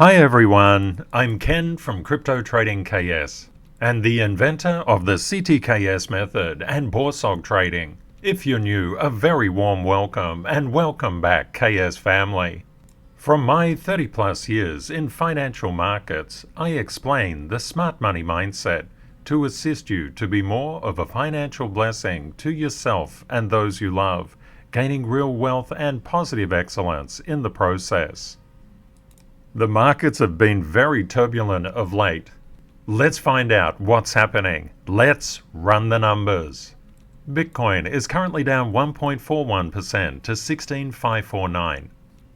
Hi everyone, I'm Ken from CryptoTradingKS and the inventor of the CTKS method and BORSOG trading. If you're new, a very warm welcome and welcome back KS family. From my 30 plus years in financial markets, I explain the smart money mindset to assist you to be more of a financial blessing to yourself and those you love, gaining real wealth and positive excellence in the process. The markets have been very turbulent of late. Let's find out what's happening. Let's run the numbers. Bitcoin is currently down 1.41% to 16,549.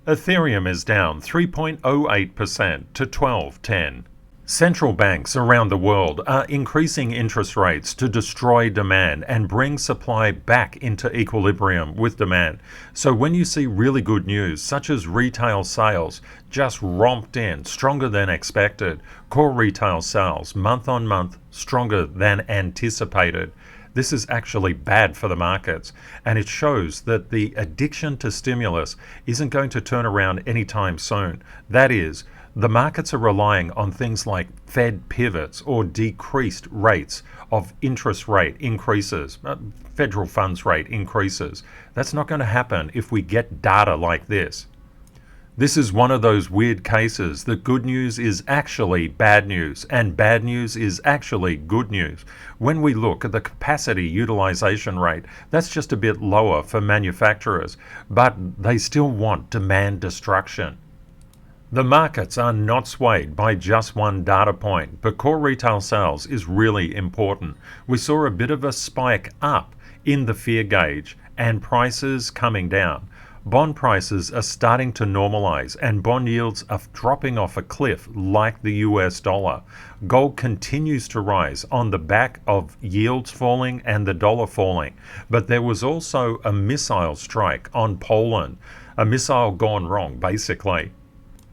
Ethereum is down 3.08% to 1210. Central banks around the world are increasing interest rates to destroy demand and bring supply back into equilibrium with demand. So when you see really good news, such as retail sales just romped in, stronger than expected, core retail sales month on month stronger than anticipated, this is actually bad for the markets, and it shows that the addiction to stimulus isn't going to turn around anytime soon. That is, the markets are relying on things like Fed pivots or decreased rates of interest rate increases, federal funds rate increases. That's not going to happen if we get data like this. This is one of those weird cases that good news is actually bad news and bad news is actually good news. When we look at the capacity utilization rate, that's just a bit lower for manufacturers, but they still want demand destruction. The markets are not swayed by just one data point, but core retail sales is really important. We saw a bit of a spike up in the fear gauge and prices coming down. Bond prices are starting to normalize and bond yields are dropping off a cliff like the US dollar. Gold continues to rise on the back of yields falling and the dollar falling. But there was also a missile strike on Poland, a missile gone wrong basically.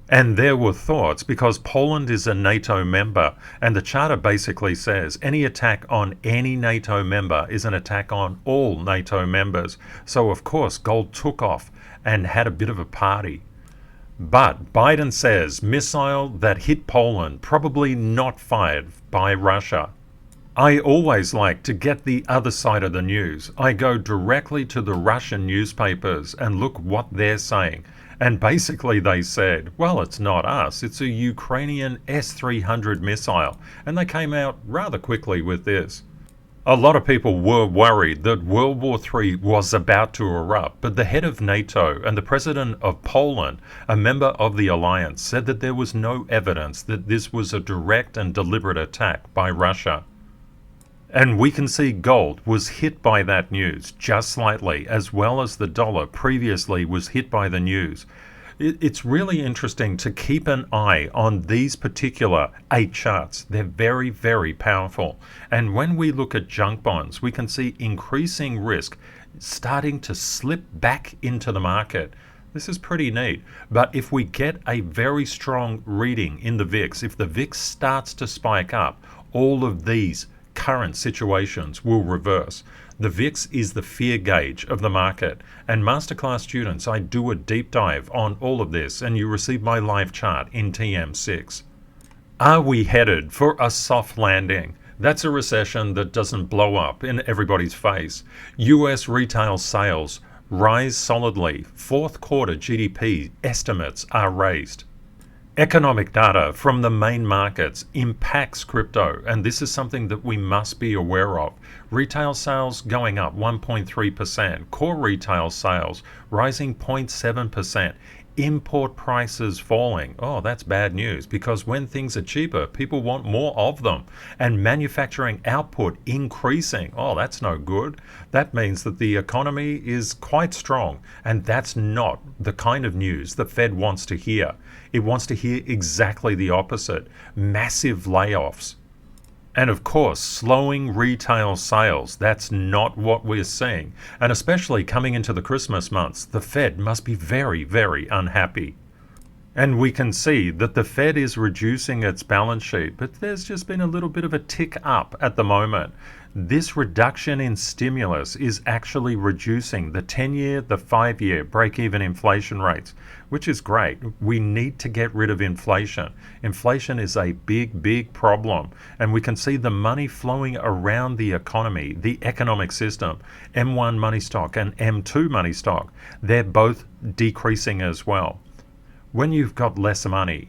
And there were thoughts, because Poland is a NATO member, and the charter basically says any attack on any NATO member is an attack on all NATO members. So of course gold took off and had a bit of a party. But Biden says missile that hit Poland probably not fired by Russia. I always like to get the other side of the news. I go directly to the Russian newspapers and look what they're saying. And basically they said, well, it's not us, it's a Ukrainian S-300 missile. And they came out rather quickly with this. A lot of people were worried that World War III was about to erupt, but the head of NATO and the president of Poland, a member of the alliance, said that there was no evidence that this was a direct and deliberate attack by Russia. And we can see gold was hit by that news just slightly, as well as the dollar previously was hit by the news. It's really interesting to keep an eye on these particular 8 charts. They're very, very powerful. And when we look at junk bonds, we can see increasing risk starting to slip back into the market. This is pretty neat. But if we get a very strong reading in the VIX, if the VIX starts to spike up, all of these current situations will reverse. The VIX is the fear gauge of the market, and Masterclass students, I do a deep dive on all of this, and you receive my live chart in TM6. Are we headed for a soft landing? That's a recession that doesn't blow up in everybody's face. US retail sales rise solidly. Fourth quarter GDP estimates are raised. Economic data from the main markets impacts crypto, and this is something that we must be aware of. Retail sales going up 1.3%, core retail sales rising 0.7%, import prices falling. Oh, that's bad news, because when things are cheaper, people want more of them, and manufacturing output increasing. Oh, that's no good. That means that the economy is quite strong, and that's not the kind of news the Fed wants to hear. It wants to hear exactly the opposite: massive layoffs. And of course, slowing retail sales. That's not what we're seeing. And especially coming into the Christmas months, the Fed must be very, very unhappy. And we can see that the Fed is reducing its balance sheet, but there's just been a little bit of a tick up at the moment. This reduction in stimulus is actually reducing the 10-year, the 5-year break-even inflation rates, which is great. We need to get rid of inflation. Inflation is a big, big problem, and we can see the money flowing around the economy, the economic system. M1 money stock and M2 money stock, they're both decreasing as well. When you've got less money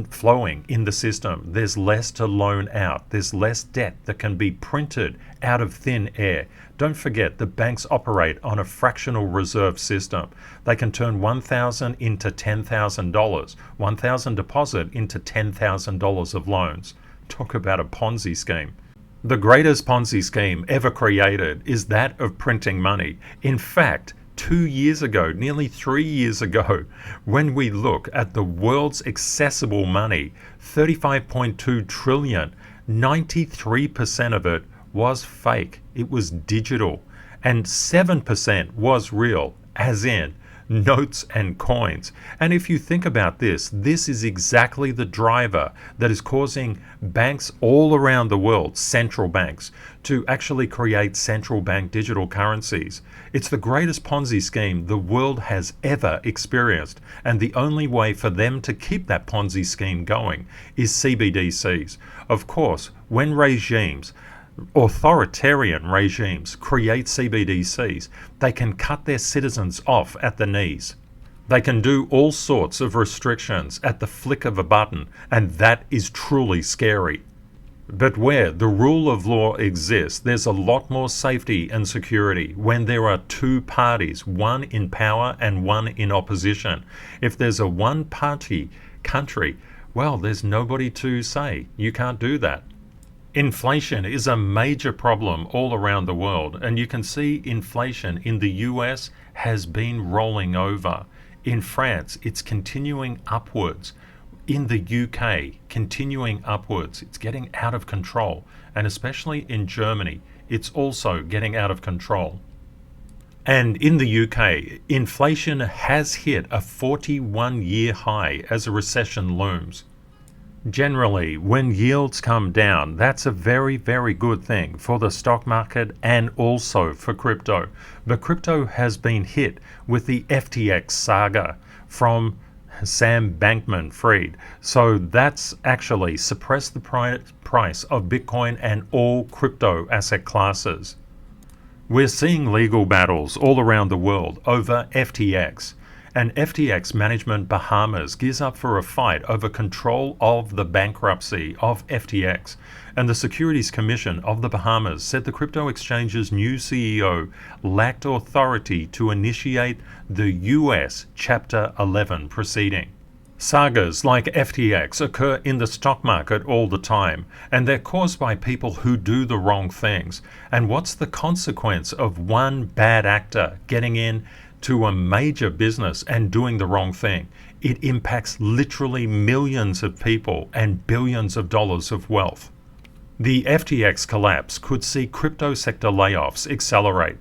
flowing in the system, there's less to loan out. There's less debt that can be printed out of thin air. Don't forget, the banks operate on a fractional reserve system. They can turn $1,000 into $10,000, 1,000 deposit into $10,000 of loans. Talk about a Ponzi scheme. The greatest Ponzi scheme ever created is that of printing money. In fact, 2 years ago, nearly 3 years ago, when we look at the world's accessible money, 35.2 trillion, 93% of it was fake. It was digital. And 7% was real, as in notes and coins. And if you think about this, this is exactly the driver that is causing banks all around the world, central banks, to actually create central bank digital currencies. It's the greatest Ponzi scheme the world has ever experienced, and the only way for them to keep that Ponzi scheme going is CBDCs. Of course, when authoritarian regimes create CBDCs, they can cut their citizens off at the knees. They can do all sorts of restrictions at the flick of a button, and that is truly scary. But where the rule of law exists, there's a lot more safety and security when there are two parties, one in power and one in opposition. If there's a one-party country, well, there's nobody to say, you can't do that. Inflation is a major problem all around the world, and you can see inflation in the US has been rolling over. In France, it's continuing upwards. In the UK, continuing upwards. It's getting out of control, and especially in Germany, it's also getting out of control. And in the UK, inflation has hit a 41-year high as a recession looms. Generally, when yields come down, that's a very, very good thing for the stock market and also for crypto. But crypto has been hit with the FTX saga from Sam Bankman-Fried. So that's actually suppressed the price of Bitcoin and all crypto asset classes. We're seeing legal battles all around the world over FTX. And FTX Management Bahamas gears up for a fight over control of the bankruptcy of FTX. And the Securities Commission of the Bahamas said the crypto exchange's new CEO lacked authority to initiate the US Chapter 11 proceeding. Sagas like FTX occur in the stock market all the time, and they're caused by people who do the wrong things. And what's the consequence of one bad actor getting in to a major business and doing the wrong thing? It impacts literally millions of people and billions of dollars of wealth. The FTX collapse could see crypto sector layoffs accelerate.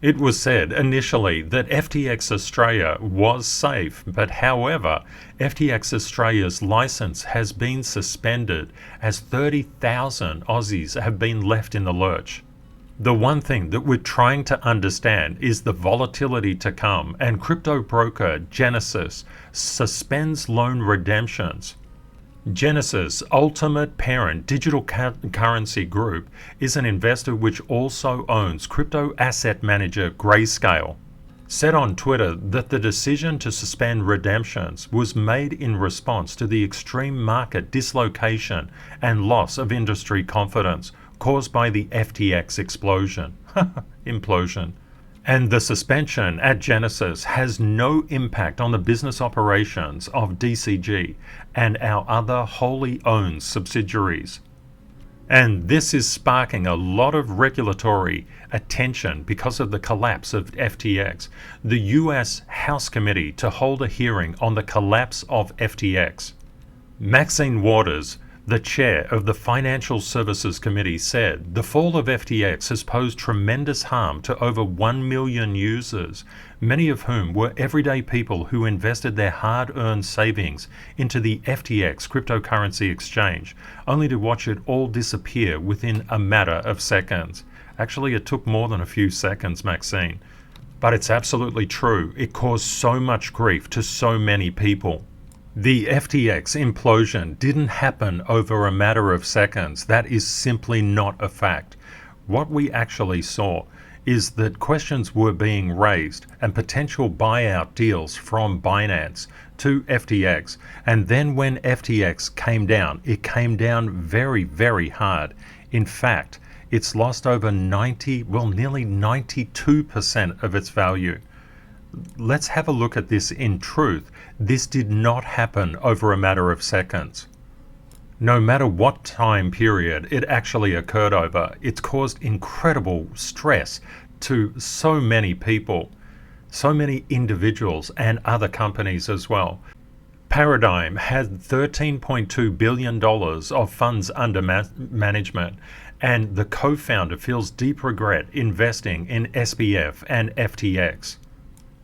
It was said initially that FTX Australia was safe, but however, FTX Australia's license has been suspended as 30,000 Aussies have been left in the lurch. The one thing that we're trying to understand is the volatility to come, and crypto broker Genesis suspends loan redemptions. Genesis, ultimate parent digital currency group, is an investor which also owns crypto asset manager Grayscale. Said on Twitter that the decision to suspend redemptions was made in response to the extreme market dislocation and loss of industry confidence caused by the FTX implosion. And the suspension at Genesis has no impact on the business operations of DCG and our other wholly owned subsidiaries. And this is sparking a lot of regulatory attention because of the collapse of FTX. The US House Committee to hold a hearing on the collapse of FTX. Maxine Waters, The chair of the Financial Services Committee said the fall of FTX has posed tremendous harm to over 1 million users, many of whom were everyday people who invested their hard-earned savings into the FTX cryptocurrency exchange, only to watch it all disappear within a matter of seconds. Actually, it took more than a few seconds, Maxine. But it's absolutely true. It caused so much grief to so many people. The FTX implosion didn't happen over a matter of seconds. That is simply not a fact. What we actually saw is that questions were being raised and potential buyout deals from Binance to FTX. And then when FTX came down, it came down very, very hard. In fact, it's lost over nearly 92% of its value. Let's have a look at this in truth. This did not happen over a matter of seconds. No matter what time period it actually occurred over, it's caused incredible stress to so many people, so many individuals and other companies as well. Paradigm had $13.2 billion of funds under management, and the co-founder feels deep regret investing in SBF and FTX.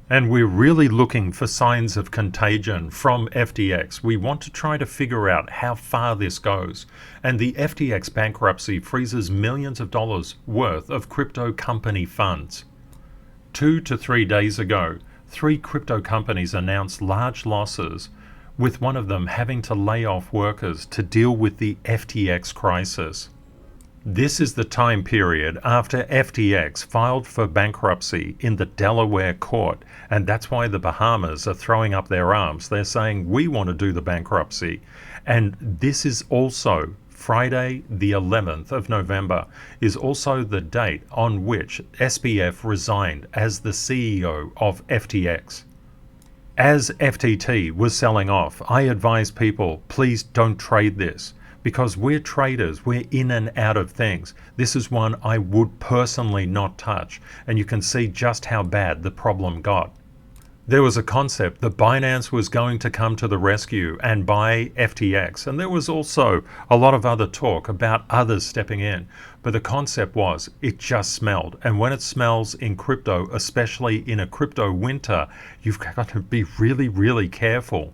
And we're really looking for signs of contagion from FTX. We want to try to figure out how far this goes. And the FTX bankruptcy freezes millions of dollars worth of crypto company funds. 2 to 3 days ago, 3 crypto companies announced large losses, with one of them having to lay off workers to deal with the FTX crisis. This is the time period after FTX filed for bankruptcy in the Delaware court, and that's why the Bahamas are throwing up their arms. They're saying, we want to do the bankruptcy. And this is also Friday, the 11th of November, is also the date on which SBF resigned as the CEO of FTX. As FTT was selling off, I advised people, please don't trade this. Because we're traders, we're in and out of things. This is one I would personally not touch, and you can see just how bad the problem got. There was a concept that Binance was going to come to the rescue and buy FTX, and there was also a lot of other talk about others stepping in. But the concept was, it just smelled, and when it smells in crypto, especially in a crypto winter, you've got to be really, really careful.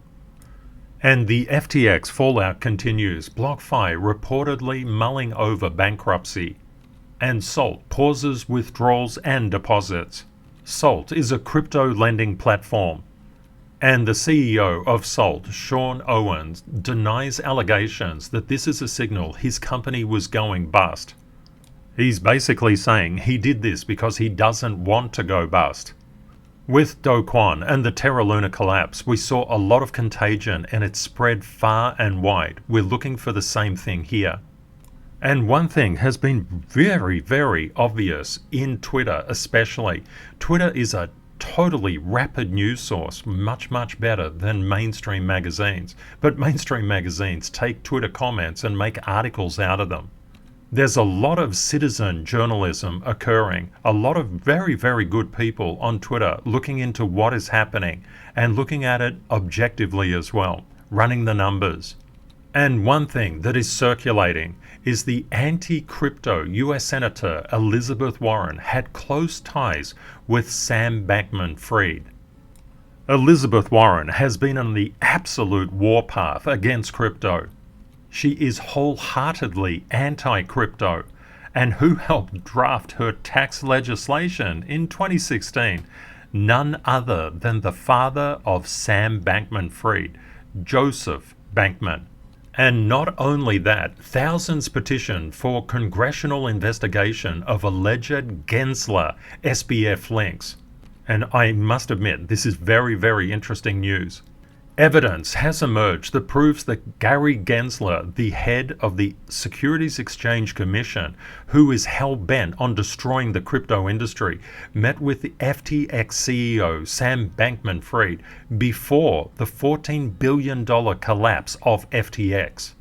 And the FTX fallout continues, BlockFi reportedly mulling over bankruptcy. And Salt pauses withdrawals and deposits. Salt is a crypto lending platform. And the CEO of Salt, Sean Owens, denies allegations that this is a signal his company was going bust. He's basically saying he did this because he doesn't want to go bust. With Do Kwon and the Terra Luna collapse, we saw a lot of contagion and it spread far and wide. We're looking for the same thing here. And one thing has been very, very obvious in Twitter especially. Twitter is a totally rapid news source, much, much better than mainstream magazines. But mainstream magazines take Twitter comments and make articles out of them. There's a lot of citizen journalism occurring, a lot of very, very good people on Twitter looking into what is happening and looking at it objectively as well, running the numbers. And one thing that is circulating is the anti-crypto US Senator Elizabeth Warren had close ties with Sam Bankman-Fried. Elizabeth Warren has been on the absolute warpath against crypto. She is wholeheartedly anti-crypto, and who helped draft her tax legislation in 2016? None other than the father of Sam Bankman-Fried, Joseph Bankman. And not only that, thousands petitioned for congressional investigation of alleged Gensler SBF links. And I must admit, this is very, very interesting news. Evidence has emerged that proves that Gary Gensler, the head of the Securities Exchange Commission, who is hell-bent on destroying the crypto industry, met with the FTX CEO Sam Bankman-Fried before the $14 billion collapse of FTX.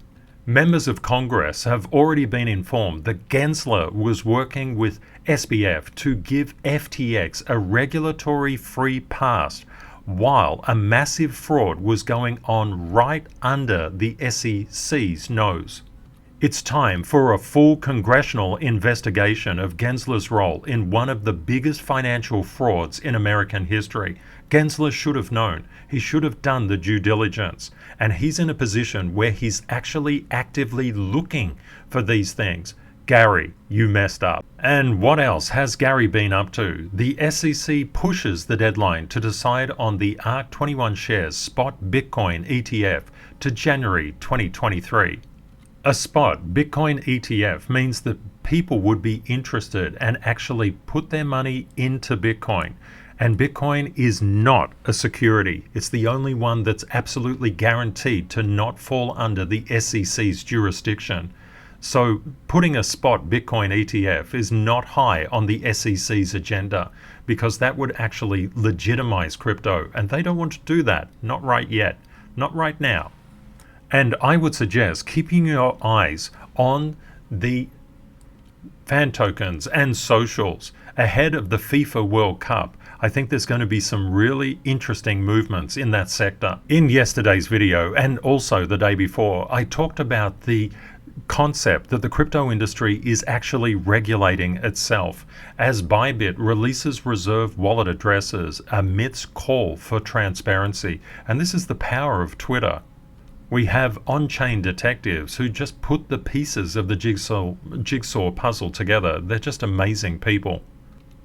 Members of Congress have already been informed that Gensler was working with SBF to give FTX a regulatory free pass while a massive fraud was going on right under the SEC's nose. It's time for a full congressional investigation of Gensler's role in one of the biggest financial frauds in American history. Gensler should have known. He should have done the due diligence. And he's in a position where he's actually actively looking for these things. Gary, you messed up. And what else has Gary been up to? The SEC pushes the deadline to decide on the ARK21 shares spot Bitcoin ETF to January 2023. A spot Bitcoin ETF means that people would be interested and actually put their money into Bitcoin. And Bitcoin is not a security. It's the only one that's absolutely guaranteed to not fall under the SEC's jurisdiction. So putting a spot Bitcoin ETF is not high on the SEC's agenda because that would actually legitimize crypto. And they don't want to do that. Not right yet. Not right now. And I would suggest keeping your eyes on the fan tokens and socials ahead of the FIFA World Cup. I think there's going to be some really interesting movements in that sector. In yesterday's video and also the day before, I talked about the concept that the crypto industry is actually regulating itself as Bybit releases reserve wallet addresses amidst call for transparency. And this is the power of Twitter. We have on-chain detectives who just put the pieces of the jigsaw puzzle together. They're just amazing people.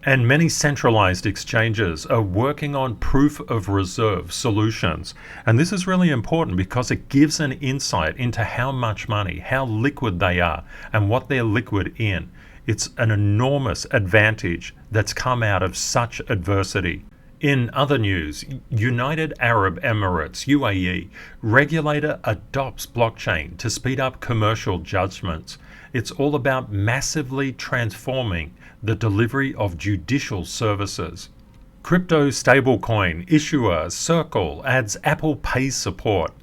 And many centralized exchanges are working on proof of reserve solutions. And this is really important because it gives an insight into how much money, how liquid they are, and what they're liquid in. It's an enormous advantage that's come out of such adversity. In other news, United Arab Emirates, UAE, regulator adopts blockchain to speed up commercial judgments. It's all about massively transforming the delivery of judicial services. Crypto stablecoin issuer Circle adds Apple Pay support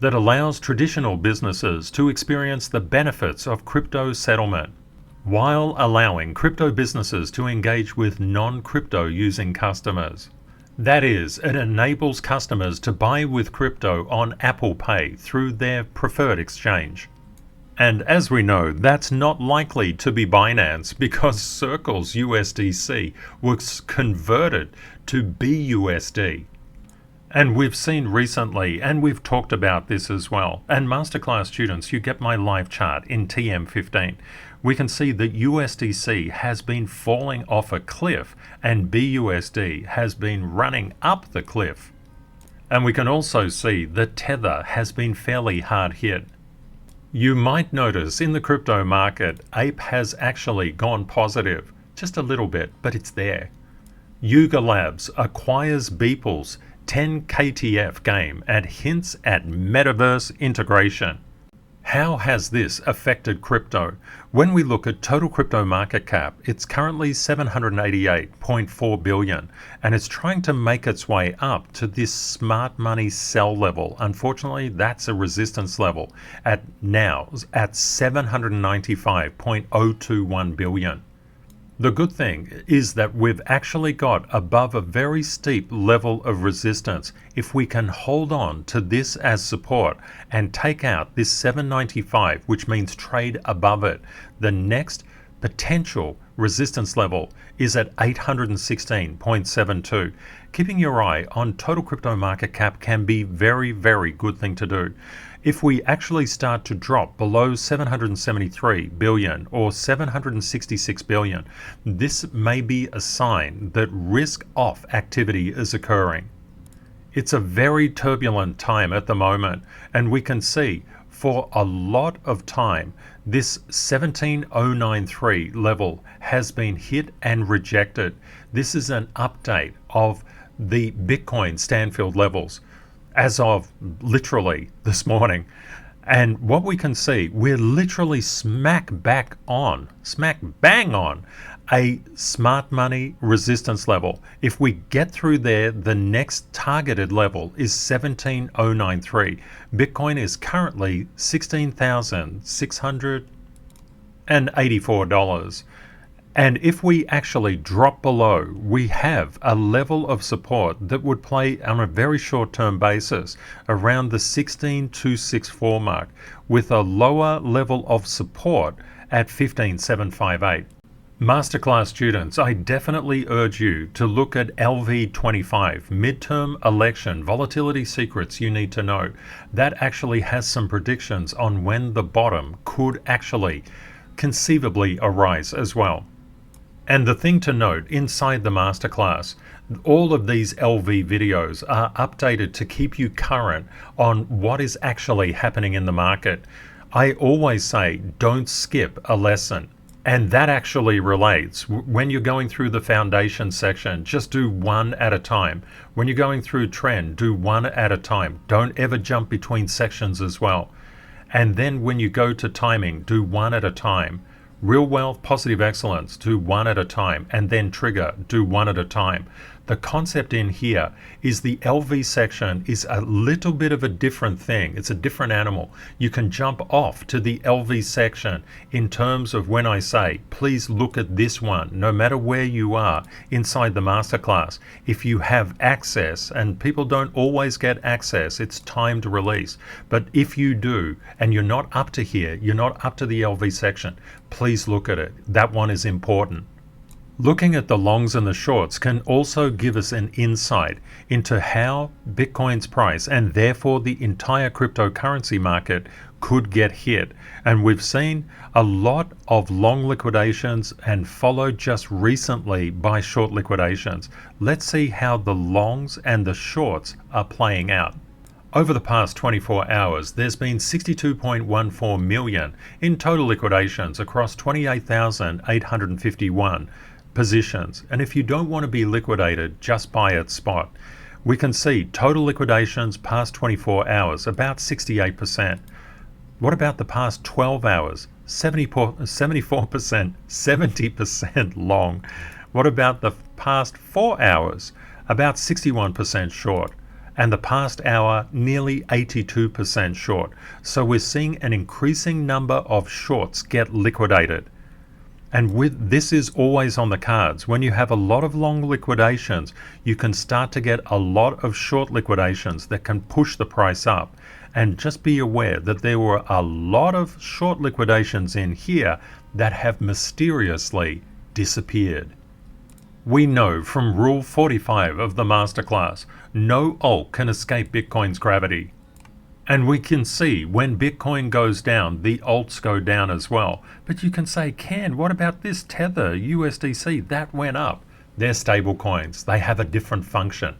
that allows traditional businesses to experience the benefits of crypto settlement, while allowing crypto businesses to engage with non-crypto using customers. That is, it enables customers to buy with crypto on Apple Pay through their preferred exchange. And as we know, that's not likely to be Binance because Circle's USDC was converted to BUSD. And we've seen recently, and we've talked about this as well, and Masterclass students, you get my live chart in TM15. We can see that USDC has been falling off a cliff and BUSD has been running up the cliff. And we can also see that Tether has been fairly hard hit. You might notice in the crypto market, Ape has actually gone positive, just a little bit, but it's there. Yuga Labs acquires Beeple's 10 KTF game and hints at metaverse integration. How has this affected crypto? When we look at total crypto market cap, it's currently 788.4 billion, and it's trying to make its way up to this smart money sell level. Unfortunately, that's a resistance level at 795.021 billion. The good thing is that we've actually got above a very steep level of resistance. If we can hold on to this as support and take out this 795, which means trade above it, the next potential resistance level is at 816.72. Keeping your eye on total crypto market cap can be very, very good thing to do. If we actually start to drop below 773 billion or 766 billion, this may be a sign that risk-off activity is occurring. It's a very turbulent time at the moment, and we can see for a lot of time this 17093 level has been hit and rejected. This is an update of the Bitcoin Stanfield levels as of literally this morning. And what we can see, we're literally smack bang on a smart money resistance level. If we get through there, the next targeted level is 17093. Bitcoin is currently $16,684. And if we actually drop below, we have a level of support that would play on a very short-term basis around the 16264 mark, with a lower level of support at 15758. Masterclass students, I definitely urge you to look at LV25, Midterm Election Volatility Secrets You Need to Know. That actually has some predictions on when the bottom could actually conceivably arise as well. And the thing to note inside the masterclass, all of these LV videos are updated to keep you current on what is actually happening in the market. I always say don't skip a lesson. And that actually relates. When you're going through the foundation section, just do one at a time. When you're going through trend, do one at a time. Don't ever jump between sections as well. And then when you go to timing, do one at a time. Real wealth, positive excellence, do one at a time, and then trigger, do one at a time. The concept in here is the LV section is a little bit of a different thing. It's a different animal. You can jump off to the LV section in terms of when I say, please look at this one, no matter where you are inside the masterclass. If you have access, and people don't always get access, it's time to release. But if you do, and you're not up to here, you're not up to the LV section, please look at it. That one is important. Looking at the longs and the shorts can also give us an insight into how Bitcoin's price and therefore the entire cryptocurrency market could get hit. And we've seen a lot of long liquidations and followed just recently by short liquidations. Let's see how the longs and the shorts are playing out. Over the past 24 hours, there's been 62.14 million in total liquidations across 28,851 positions. And if you don't want to be liquidated, just buy at spot. We can see total liquidations past 24 hours, about 68%. What about the past 12 hours? 74%, 70% long. What about the past 4 hours? About 61% short. And the past hour, nearly 82% short. So we're seeing an increasing number of shorts get liquidated. And this is always on the cards. When you have a lot of long liquidations, you can start to get a lot of short liquidations that can push the price up. And just be aware that there were a lot of short liquidations in here that have mysteriously disappeared. We know from Rule 45 of the Masterclass, no alt can escape Bitcoin's gravity. And we can see when Bitcoin goes down, the alts go down as well. But you can say, Ken, what about this Tether, USDC? That went up. They're stable coins. They have a different function.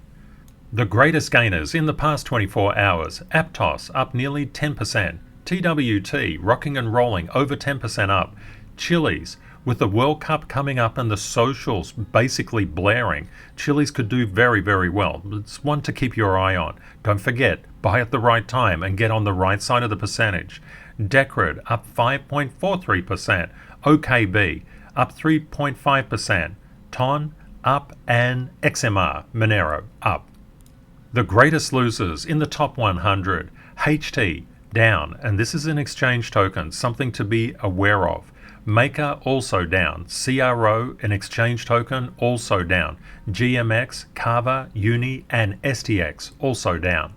The greatest gainers in the past 24 hours, Aptos up nearly 10%, TWT rocking and rolling over 10% up, Chili's with the World Cup coming up and the socials basically blaring, Chili's could do very, very well. It's one to keep your eye on. Don't forget, buy at the right time and get on the right side of the percentage. Decred up 5.43%, OKB up 3.5%, TON up, and XMR, Monero up. The greatest losers in the top 100, HT down, and this is an exchange token, something to be aware of. Maker also down, CRO, an exchange token, also down, GMX, Kava, Uni, and STX also down.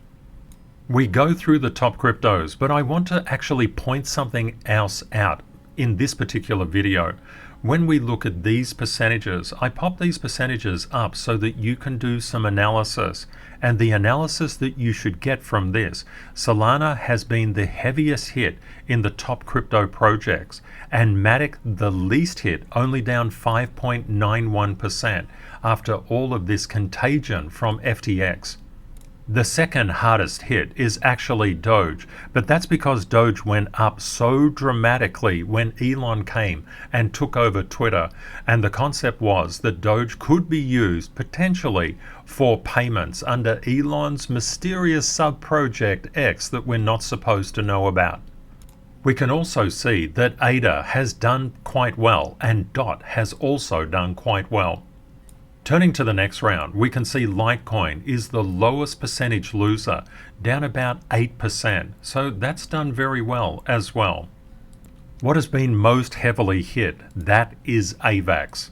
We go through the top cryptos, but I want to actually point something else out in this particular video. When we look at these percentages, I pop these percentages up so that you can do some analysis. And the analysis that you should get from this, Solana has been the heaviest hit in the top crypto projects, and Matic the least hit, only down 5.91% after all of this contagion from FTX. The second hardest hit is actually Doge, but that's because Doge went up so dramatically when Elon came and took over Twitter, and the concept was that Doge could be used potentially for payments under Elon's mysterious sub-project X that we're not supposed to know about. We can also see that ADA has done quite well and DOT has also done quite well. Turning to the next round, we can see Litecoin is the lowest percentage loser, down about 8%, so that's done very well as well. What has been most heavily hit? That is AVAX.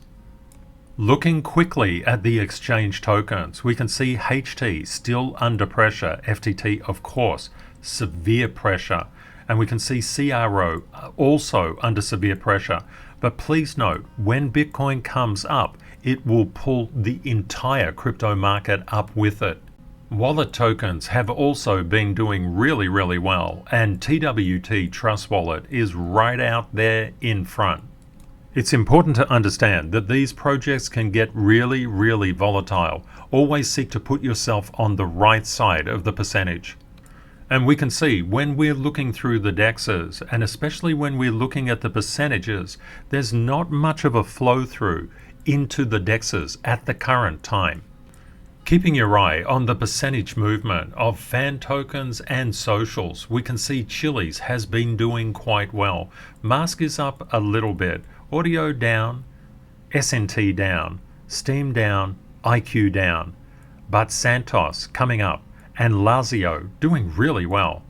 Looking quickly at the exchange tokens, we can see HT still under pressure, FTT of course, severe pressure, and we can see CRO also under severe pressure. But please note, when Bitcoin comes up, it will pull the entire crypto market up with it. Wallet tokens have also been doing really well, and TWT Trust Wallet is right out there in front. It's important to understand that these projects can get really volatile. Always seek to put yourself on the right side of the percentage. And we can see when we're looking through the DEXs, and especially when we're looking at the percentages, there's not much of a flow through into the DEXs at the current time. Keeping your eye on the percentage movement of fan tokens and socials, we can see Chili's has been doing quite well. Mask is up a little bit, audio down, SNT down, Steam down, IQ down, but Santos coming up, and Lazio doing really well.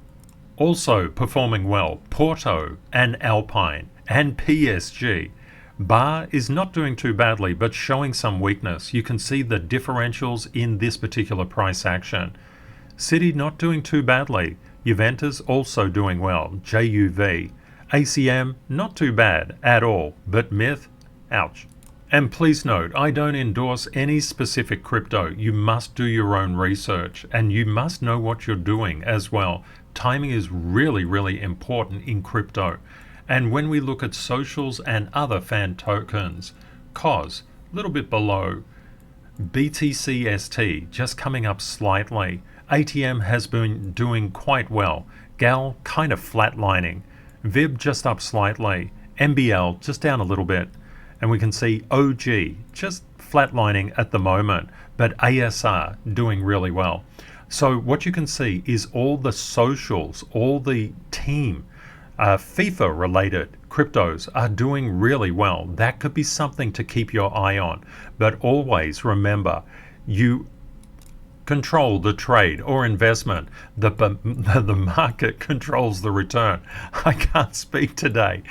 Also performing well, Porto and Alpine and PSG. Bar is not doing too badly, but showing some weakness. You can see the differentials in this particular price action. City not doing too badly. Juventus also doing well. JUV. ACM not too bad at all, but Myth, ouch. And please note, I don't endorse any specific crypto. You must do your own research, and you must know what you're doing as well. Timing is really important in crypto. And when we look at socials and other fan tokens, COS, a little bit below, BTCST just coming up slightly. ATM has been doing quite well. GAL kind of flatlining. VIB just up slightly. MBL just down a little bit. And we can see OG just flatlining at the moment, but ASR doing really well. So what you can see is all the socials, all the team, FIFA related cryptos are doing really well. That could be something to keep your eye on. But always remember, you control the trade or investment. The market controls the return. I can't speak today.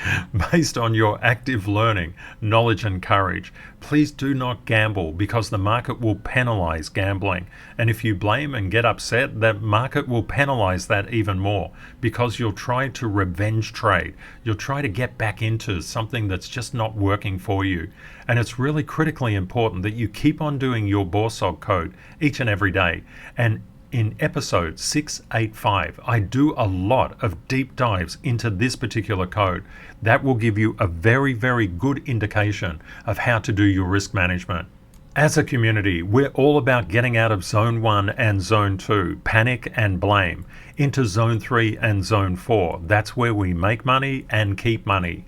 Based on your active learning, knowledge and courage, please do not gamble, because the market will penalize gambling. And if you blame and get upset, the market will penalize that even more, because you'll try to revenge trade. You'll try to get back into something that's just not working for you. And it's really critically important that you keep on doing your BORSOG code each and every day. And in episode 685, I do a lot of deep dives into this particular code. That will give you a very good indication of how to do your risk management. As a community, we're all about getting out of Zone 1 and Zone 2, panic and blame, into Zone 3 and Zone 4. That's where we make money and keep money.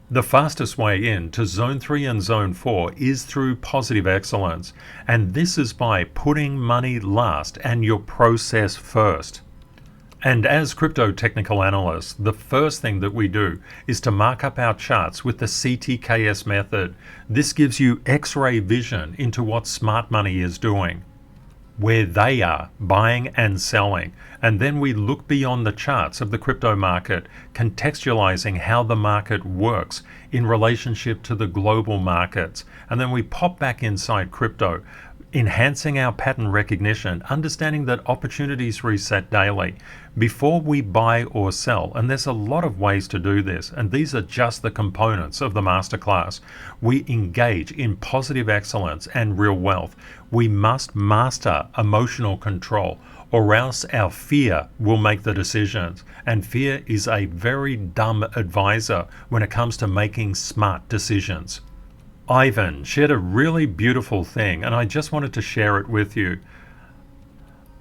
The fastest way into Zone 3 and Zone 4 is through positive excellence, and this is by putting money last and your process first. And as crypto technical analysts, the first thing that we do is to mark up our charts with the CTKS method. This gives you X-ray vision into what smart money is doing, where they are buying and selling. And then we look beyond the charts of the crypto market, contextualizing how the market works in relationship to the global markets. And then we pop back inside crypto, enhancing our pattern recognition, understanding that opportunities reset daily before we buy or sell. And there's a lot of ways to do this, and these are just the components of the masterclass. We engage in positive excellence and real wealth. We must master emotional control, or else our fear will make the decisions. And fear is a very dumb advisor when it comes to making smart decisions. Ivan shared a really beautiful thing, and I just wanted to share it with you.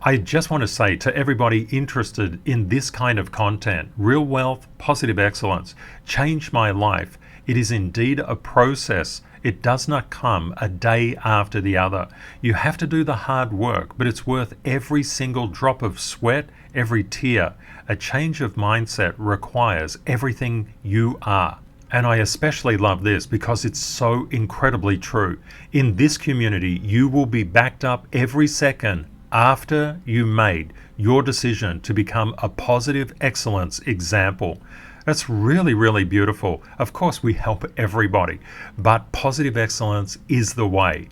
I just want to say to everybody interested in this kind of content, real wealth, positive excellence, changed my life. It is indeed a process. It does not come a day after the other. You have to do the hard work, but it's worth every single drop of sweat, every tear. A change of mindset requires everything you are. And I especially love this because it's so incredibly true. In this community, you will be backed up every second after you made your decision to become a positive excellence example. That's really, really beautiful. Of course, we help everybody, but positive excellence is the way.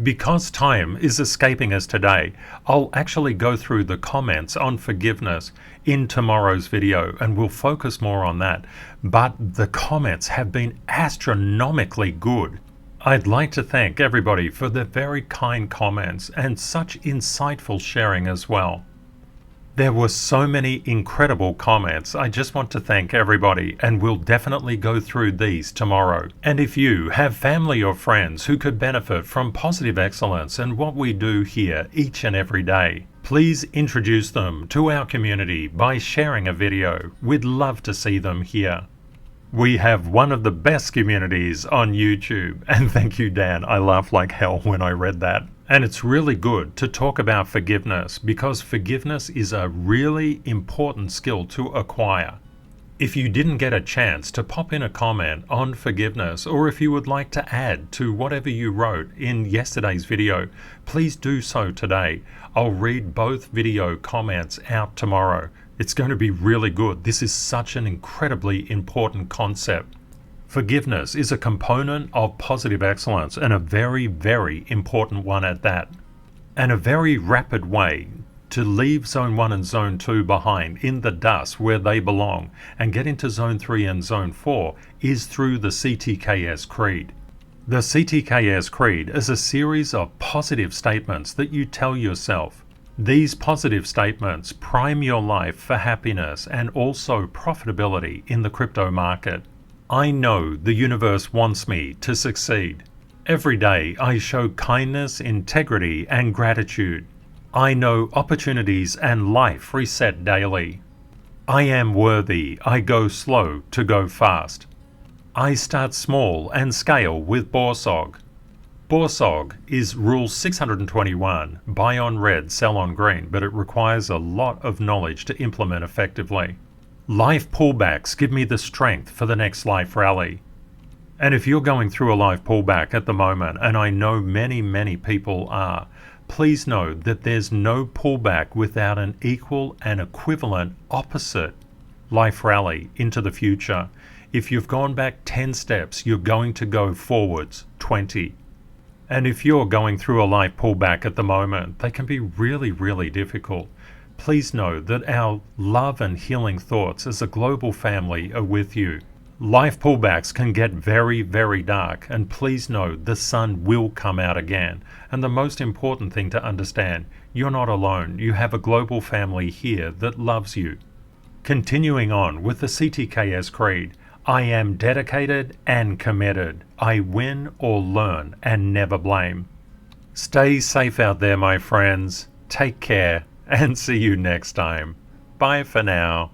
Because time is escaping us today, I'll actually go through the comments on forgiveness in tomorrow's video and we'll focus more on that. But the comments have been astronomically good. I'd like to thank everybody for their very kind comments and such insightful sharing as well. There were so many incredible comments. I just want to thank everybody, and we'll definitely go through these tomorrow. And if you have family or friends who could benefit from positive excellence and what we do here each and every day, please introduce them to our community by sharing a video. We'd love to see them here. We have one of the best communities on YouTube, and thank you, Dan. I laughed like hell when I read that. And it's really good to talk about forgiveness because forgiveness is a really important skill to acquire. If you didn't get a chance to pop in a comment on forgiveness, or if you would like to add to whatever you wrote in yesterday's video, please do so today. I'll read both video comments out tomorrow. It's going to be really good. This is such an incredibly important concept. Forgiveness is a component of positive excellence, and a very, very important one at that. And a very rapid way to leave Zone 1 and Zone 2 behind in the dust where they belong and get into Zone 3 and Zone 4 is through the CTKS Creed. The CTKS Creed is a series of positive statements that you tell yourself. These positive statements prime your life for happiness and also profitability in the crypto market. I know the universe wants me to succeed. Every day I show kindness, integrity, and gratitude. I know opportunities and life reset daily. I am worthy. I go slow to go fast. I start small and scale with BORSOG. BORSOG is Rule 621, buy on red, sell on green, but it requires a lot of knowledge to implement effectively. Life pullbacks give me the strength for the next life rally. And if you're going through a life pullback at the moment, and I know many, many people are, please know that there's no pullback without an equal and equivalent opposite life rally into the future. If you've gone back 10 steps, you're going to go forwards 20. And if you're going through a life pullback at the moment, they can be really, really difficult. Please know that our love and healing thoughts as a global family are with you. Life pullbacks can get very, very dark, and please know the sun will come out again. And the most important thing to understand, you're not alone. You have a global family here that loves you. Continuing on with the CTKS Creed, I am dedicated and committed. I win or learn and never blame. Stay safe out there, my friends. Take care. And see you next time. Bye for now.